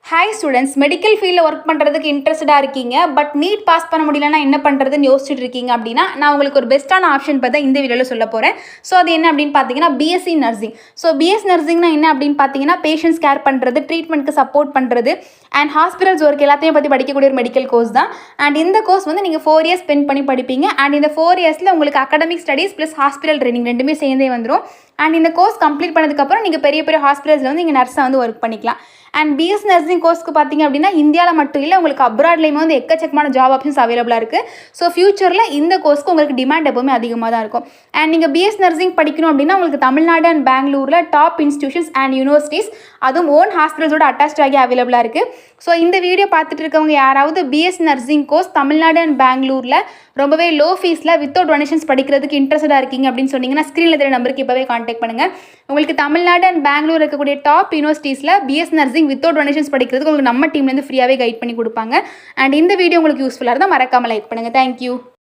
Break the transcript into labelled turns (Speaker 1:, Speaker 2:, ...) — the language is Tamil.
Speaker 1: ஹாய் ஸ்டூடெண்ட்ஸ், மெடிக்கல் ஃபீல்டில் ஒர்க் பண்ணுறதுக்கு இன்ட்ரெஸ்டாக இருக்கீங்க, பட் நீட் பாஸ் பண்ண முடியலன்னா என்ன பண்ணுறதுன்னு யோசிச்சுட்டு இருக்கீங்க அப்படின்னா, நான் உங்களுக்கு ஒரு பெஸ்ட்டான ஆப்ஷன் பார்த்தா இந்த வீடியோவில் சொல்ல போகிறேன். ஸோ அது என்ன அப்படின்னு பார்த்தீங்கன்னா, பிஎஸ்சி நர்சிங். ஸோ பிஎஸ்சி நர்சிங்னா என்ன அப்படின்னு பார்த்தீங்கன்னா, பேஷண்ட்ஸ் கேர் பண்ணுறது, ட்ரீட்மெண்ட்க்கு சப்போர்ட் பண்ணுறது அண்ட் ஹாஸ்பிட்டல்ஸ் ஒர்க் எல்லாத்தையும் பற்றி படிக்கக்கூடிய ஒரு மெடிக்கல் கோர்ஸ் தான். அண்ட் இந்த கோர்ஸ் வந்து நீங்கள் 4 இயர்ஸ் ஸ்பெண்ட் பண்ணி படிப்பீங்க. அண்ட் இந்த 4 இயர்ஸில் உங்களுக்கு academic studies plus hospital training ரெண்டுமே சேர்ந்தே வந்துடும். அண்ட் இந்த கோர்ஸ் கம்ப்ளீட் பண்ணதுக்கப்புறம் நீங்கள் பெரிய பெரிய ஹாஸ்பிட்டல்ஸில் வந்து நீங்கள் நர்ஸாக வந்து ஒர்க் பண்ணிக்கலாம். அண்ட் பிஎஸ் நர்சிங் கோர்ஸ்க்கு பார்த்தீங்க அப்படின்னா இந்தியாவில் மட்டும் இல்லை, உங்களுக்கு அப்ராட்லேயுமே வந்து எக்கச்சக்கமான ஜாப் ஆப்ஷன்ஸ் அவைலபிளாக இருக்குது. ஸோ ஃபியூச்சரில் இந்த கோர்ஸ்க்கு உங்களுக்கு டிமாண்ட் எப்போவுமே அதிகமாக தான் இருக்கும். அண்ட் நீங்கள் பிஎஸ் நர்சிங் படிக்கணும் அப்படின்னா உங்களுக்கு தமிழ்நாடு அண்ட் பெங்களூரில் டாப் இன்ஸ்டியூஷன்ஸ் அண்ட் யூனிவர்சிட்டிஸ், அதுவும் ஓன் ஹாஸ்பிட்டல்ஸோட அட்டாச் ஆகி அவைலபிளாக இருக்குது. ஸோ இந்த வீடியோ பார்த்துட்டு இருக்கவங்க யாராவது PS nursing course Tamil Nadu and பெங்களூரில் ரொம்பவே லோ ஃபீஸில் வித்தவுட் டொனேஷன்ஸ் படிக்கிறதுக்கு இன்ட்ரெஸ்டாக இருக்கீங்க அப்படின்னு சொன்னீங்கன்னா ஸ்க்ரீனில் தெரிய நம்பருக்கு இப்போவே கான்டாக்ட் பண்ணுங்கள். உங்களுக்கு தமிழ்நாடு அண்ட் பெங்களூர் இருக்கக்கூடிய டாப் யூனிவர்சிட்டிஸில் பிஎஸ் நர்சிங் வித்தவுட் டொனேஷன்ஸ் படிக்கிறதுக்கு உங்களுக்கு நம்ம டீம்லேருந்து ஃப்ரீயாகவே கைட் பண்ணி கொடுப்பாங்க. அண்ட் இந்த வீடியோ உங்களுக்கு யூஸ்ஃபுல்லாக இருந்தால் மறக்காமல் லைக் பண்ணுங்கள். தேங்க்யூ.